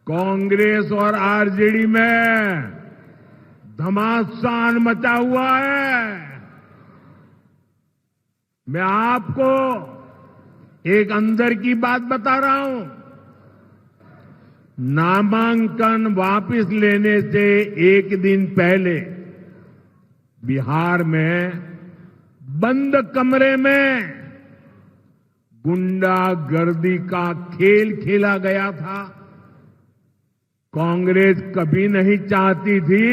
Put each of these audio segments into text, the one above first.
कांग्रेस और आरजेडी में घमासान मचा हुआ है। मैं आपको एक अंदर की बात बता रहा हूं। नामांकन वापस लेने से एक दिन पहले बिहार में बंद कमरे में गुंडागर्दी का खेल खेला गया था। कांग्रेस कभी नहीं चाहती थी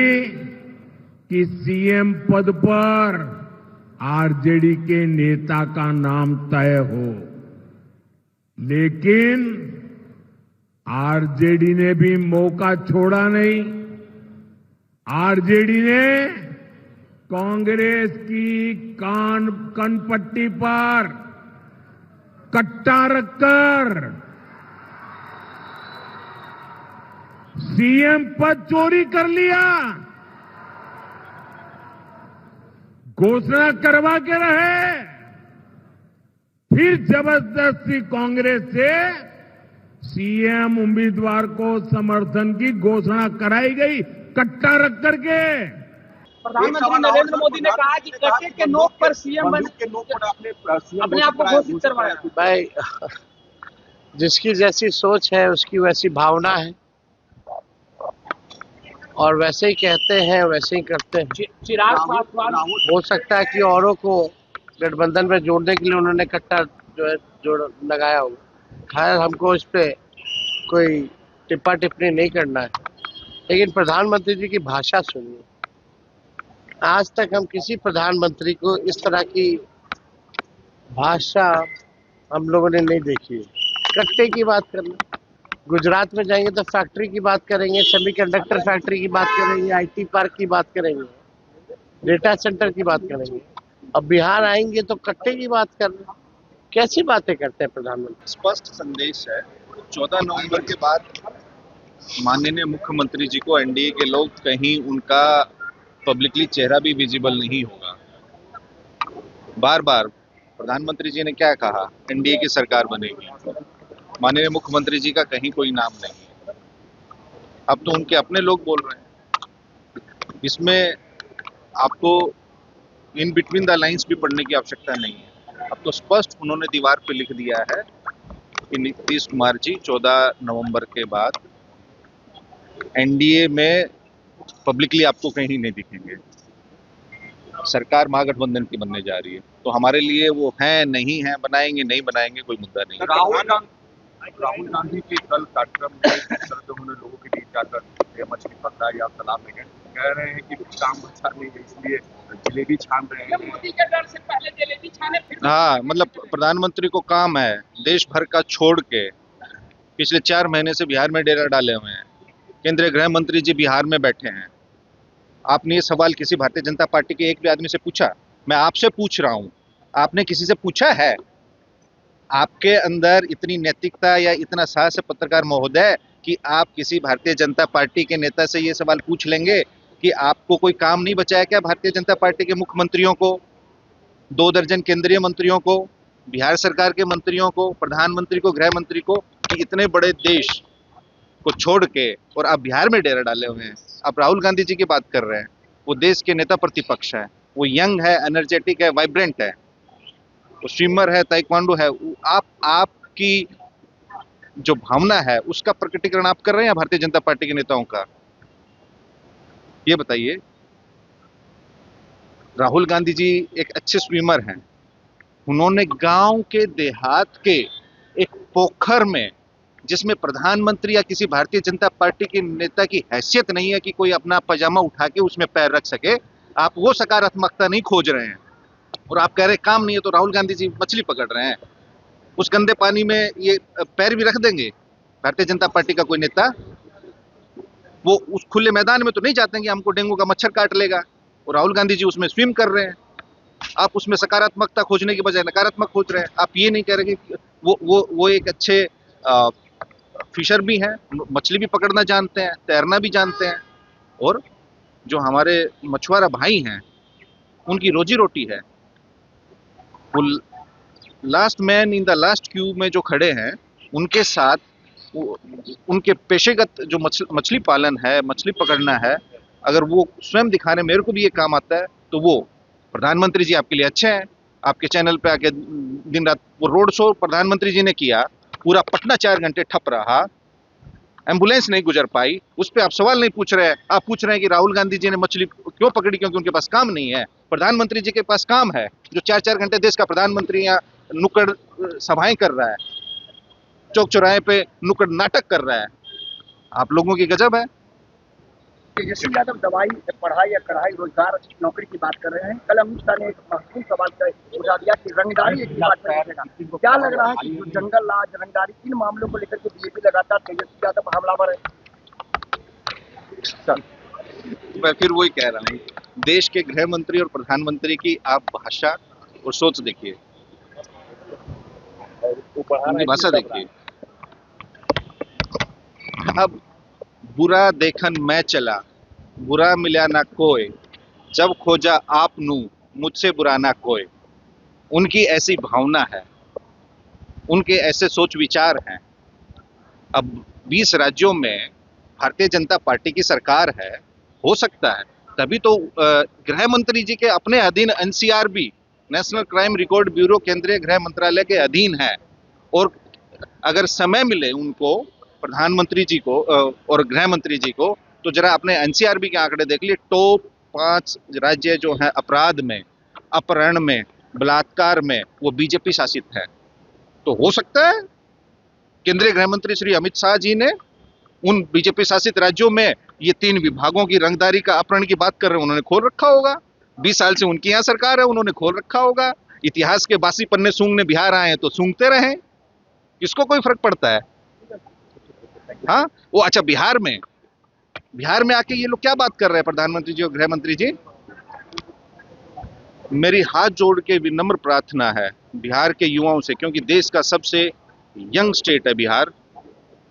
कि सीएम पद पर आरजेडी के नेता का नाम तय हो, लेकिन आरजेडी ने भी मौका छोड़ा नहीं। आरजेडी ने कांग्रेस की कनपट्टी पर कट्टा रखकर सीएम पद चोरी कर लिया, घोषणा करवा के रहे, फिर जबरदस्ती कांग्रेस से सीएम उम्मीदवार को समर्थन की घोषणा कराई गई कट्टा रख करके। प्रधानमंत्री नरेंद्र मोदी ने कहा कि कट्टे के नोक पर सीएम बन के अपने आप को घोषित करवाया। भाई, जिसकी जैसी सोच है उसकी वैसी भावना है, और वैसे ही कहते हैं वैसे ही करते हैं। चिराग पासवान हो सकता है कि औरों को गठबंधन में जोड़ने के लिए उन्होंने कट्टा जो है जोड़ लगाया हो। खैर, हमको इस पे कोई टिप्पा टिप्पणी नहीं करना है, लेकिन प्रधानमंत्री जी की भाषा सुनिए। आज तक हम किसी प्रधानमंत्री को इस तरह की भाषा हम लोगों ने नहीं देखी है। कट्टे की बात करना, गुजरात में जाएंगे तो फैक्ट्री की बात करेंगे, सेमीकंडक्टर फैक्ट्री की बात करेंगे, आईटी पार्क की बात करेंगे, डेटा सेंटर की बात करेंगे। अब बिहार आएंगे तो कट्टे की बात करना, कैसी बातें करते हैं प्रधानमंत्री। स्पष्ट संदेश है। 14 नवंबर के बाद माननीय मुख्यमंत्री जी को एनडीए के लोग कहीं उनका पब्लिकली चेहरा भी विजिबल नहीं होगा। बार बार प्रधानमंत्री जी ने क्या कहा, एनडीए की सरकार बनेगी। माननीय मुख्यमंत्री जी का कहीं कोई नाम नहीं। अब तो उनके अपने लोग बोल रहे हैं। इसमें आपको इन बिटवीन द लाइंस भी पढ़ने की आवश्यकता नहीं है। अब तो स्पष्ट उन्होंने दीवार पे लिख दिया है कि नीतीश कुमार जी 14 नवंबर के बाद एनडीए में पब्लिकली आपको कहीं नहीं दिखेंगे। सरकार महागठबंधन की बनने जा रही है, तो हमारे लिए वो है नहीं है, बनाएंगे नहीं बनाएंगे कोई मुद्दा नहीं है। राहुल गांधी के कल कार्यक्रम में उन्होंने लोगों के बीच जाकर मछली पकड़ा या तालाब में कह रहे हैं कि काम अच्छा नहीं है, इसलिए जलेबी छान रहे हैं। मोदी के डर से पहले जलेबी छाने, फिर हाँ, मतलब प्रधानमंत्री को काम है देश भर का छोड़ के पिछले 4 महीने से बिहार में डेरा डाले हुए हैं। केंद्रीय गृह मंत्री जी बिहार में बैठे हैं। आपने ये सवाल किसी भारतीय जनता पार्टी के एक भी आदमी से पूछा? मैं आपसे पूछ रहा हूं, आपने किसी से पूछा है? आपके अंदर इतनी नैतिकता या इतना साहस है पत्रकार महोदय कि आप किसी भारतीय जनता पार्टी के नेता से ये सवाल पूछ लेंगे कि आपको कोई काम नहीं बचा है क्या? भारतीय जनता पार्टी के मुख्यमंत्रियों को, 2 दर्जन केंद्रीय मंत्रियों को, बिहार सरकार के मंत्रियों को, प्रधानमंत्री को, गृह मंत्री को, कि इतने बड़े देश को छोड़ के और आप बिहार में डेरा डाले हुए हैं। आप राहुल गांधी जी की बात कर रहे हैं। वो देश के नेता प्रतिपक्ष है, वो यंग है, एनर्जेटिक है, वाइब्रेंट है, वो स्विमर है, ताइक्वांडो है। आपकी जो भावना है उसका प्रकटीकरण आप कर रहे हैं भारतीय जनता पार्टी के नेताओं का? ये बताइए। राहुल गांधी जी एक अच्छे स्विमर हैं। उन्होंने गांव के देहात के एक पोखर में, जिसमें प्रधानमंत्री या किसी भारतीय जनता पार्टी के नेता की हैसियत नहीं है कि कोई अपना पजामा उठा के उसमें पैर रख सके, आप वो सकारात्मकता नहीं खोज रहे हैं। और आप कह रहे काम नहीं है, तो राहुल गांधी जी मछली पकड़ रहे हैं। उस गंदे पानी में ये पैर भी रख देंगे भारतीय जनता पार्टी का कोई नेता? वो उस खुले मैदान में तो नहीं जाते हैं कि हमको डेंगू का मच्छर काट लेगा। और राहुल गांधी जी उसमें स्विम कर रहे हैं। आप उसमें सकारात्मकता खोजने की बजाय नकारात्मक खोज रहे हैं। आप ये नहीं कह रहे कि वो एक अच्छे फिशर भी हैं, मछली भी पकड़ना जानते हैं, तैरना भी जानते हैं, और जो हमारे मछुआरा भाई हैं उनकी रोजी रोटी है। वो last man in the last Q में जो खड़े हैं, उनके साथ उनके पेशेगत जो मछली पालन है, मछली पकड़ना है, अगर वो स्वयं दिखाने मेरे को भी ये काम आता है तो वो प्रधानमंत्री जी आपके लिए अच्छे हैं। आपके चैनल पे आके दिन रात वो रोड शो प्रधानमंत्री जी ने किया, पूरा पटना 4 घंटे ठप रहा, एम्बुलेंस नहीं गुजर पाई, उस पर आप सवाल नहीं पूछ रहे हैं। आप पूछ रहे हैं कि राहुल गांधी जी ने मछली क्यों पकड़ी, क्योंकि उनके पास काम नहीं है। प्रधानमंत्री जी के पास काम है, जो 4-4 घंटे देश का प्रधानमंत्री यहाँ नुक्कड़ सभाएं कर रहा है, चौक चौराहे पे नुक्कड़ नाटक कर रहा है। आप लोगों की गजब है। तेजस्वी यादव दवाई, पढ़ाई या कढ़ाई, रोजगार, नौकरी की बात कर रहे हैं। कल अमित शाह ने एक महत्वपूर्ण सवाल उठा दिया कि रंगदारी एक बात में क्या लग रहा है कि जो जंगल राज, रंगदारी, इन मामलों को लेकर के बीजेपी लगातार तेजस्वी यादव हमलावर है। मैं फिर वही कह रहा हूँ, देश के गृह मंत्री और प्रधानमंत्री की आप भाषा और सोच देखिए, उनकी भाषा देखिए। अब बुरा देखन मैं चला, बुरा मिला ना कोई, जब खोजा आप नू मुझसे बुरा ना कोई। उनकी ऐसी भावना है, उनके ऐसे सोच विचार हैं। अब 20 राज्यों में भारतीय जनता पार्टी की सरकार है, हो सकता है तभी तो गृह मंत्री जी के अपने अधीन NCRB, national crime record bureau, केंद्रीय गृह मंत्रालय के अधीन है। और अगर समय मिले उनको, प्रधानमंत्री जी को और गृह मंत्री जी को, तो जरा अपने एनसीआरबी के आंकड़े देख लिए। टॉप 5 राज्य जो हैं अपराध में, अपहरण में, बलात्कार में, वो बीजेपी शासित है। तो हो सकता है केंद्रीय गृह मंत्री श्री अमित शाह जी ने उन बीजेपी शासित राज्यों में ये 3 विभागों की रंगदारी का अपहरण की बात कर रहे हैं, उन्होंने खोल रखा होगा। 20 साल से उनकी यहाँ सरकार है, उन्होंने खोल रखा होगा। इतिहास के बासी पन्ने सूंघने बिहार आए हैं तो सूंघते रहें, किसको कोई फर्क पड़ता है। हाँ, वो अच्छा, बिहार में आके ये लोग क्या बात कर रहे हैं प्रधानमंत्री जी और गृह मंत्री जी। मेरी हाथ जोड़ के विनम्र प्रार्थना है बिहार के युवाओं से, क्योंकि देश का सबसे यंग स्टेट है बिहार।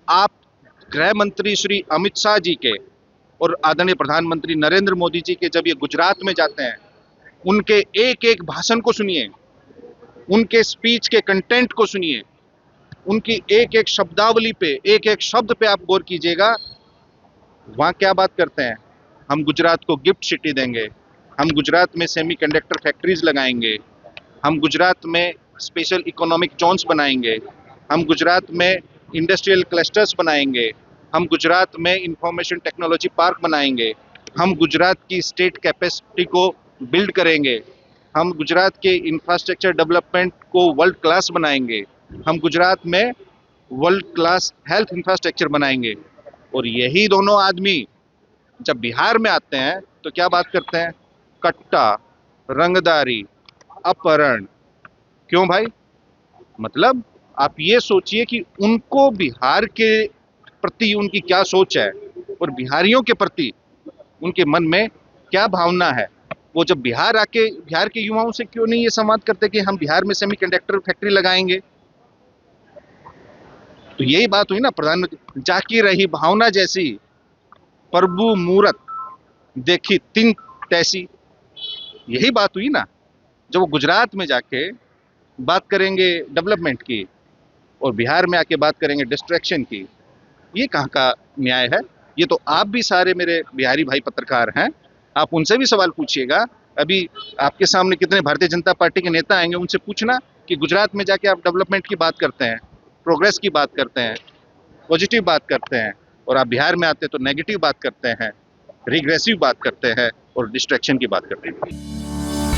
आप गृह मंत्री श्री अमित शाह जी के और आदरणीय प्रधानमंत्री नरेंद्र मोदी जी के जब ये गुजरात में जाते हैं, उनके एक एक भाषण को सुनिए, उनके स्पीच के कंटेंट को सुनिए, उनकी एक एक शब्दावली पे, एक एक शब्द पे आप गौर कीजिएगा। वहाँ क्या बात करते हैं, हम गुजरात को गिफ्ट सिटी देंगे, हम गुजरात में सेमीकंडक्टर फैक्ट्रीज लगाएंगे, हम गुजरात में स्पेशल इकोनॉमिक जोन्स बनाएंगे, हम गुजरात में इंडस्ट्रियल क्लस्टर्स बनाएंगे, हम गुजरात में इंफॉर्मेशन टेक्नोलॉजी पार्क बनाएंगे, हम गुजरात की स्टेट कैपेसिटी को बिल्ड करेंगे, हम गुजरात के इंफ्रास्ट्रक्चर डेवलपमेंट को वर्ल्ड क्लास बनाएंगे, हम गुजरात में वर्ल्ड क्लास हेल्थ इंफ्रास्ट्रक्चर बनाएंगे। और यही दोनों आदमी जब बिहार में आते हैं तो क्या बात करते हैं, कट्टा, रंगदारी, अपहरण। क्यों भाई? मतलब आप ये सोचिए कि उनको बिहार के प्रति उनकी क्या सोच है और बिहारियों के प्रति उनके मन में क्या भावना है। वो जब बिहार आके बिहार के युवाओं से क्यों नहीं ये संवाद करते कि हम बिहार में सेमीकंडक्टर फैक्ट्री लगाएंगे। तो यही बात हुई ना प्रधानमंत्री, जाकी रही भावना जैसी, प्रभु मूरत देखी तीन तैसी। यही बात हुई ना, जब वो गुजरात में जाके बात करेंगे डेवलपमेंट की और बिहार में आके बात करेंगे डिस्ट्रैक्शन की। ये कहाँ का न्याय है? ये तो आप भी सारे मेरे बिहारी भाई पत्रकार हैं, आप उनसे भी सवाल पूछिएगा। अभी आपके सामने कितने भारतीय जनता पार्टी के नेता आएंगे, उनसे पूछना कि गुजरात में जाके आप डेवलपमेंट की बात करते हैं, प्रोग्रेस की बात करते हैं, पॉजिटिव बात करते हैं, और आप बिहार में आते तो नेगेटिव बात करते हैं, रिग्रेसिव बात करते हैं और डिस्ट्रैक्शन की बात करते हैं।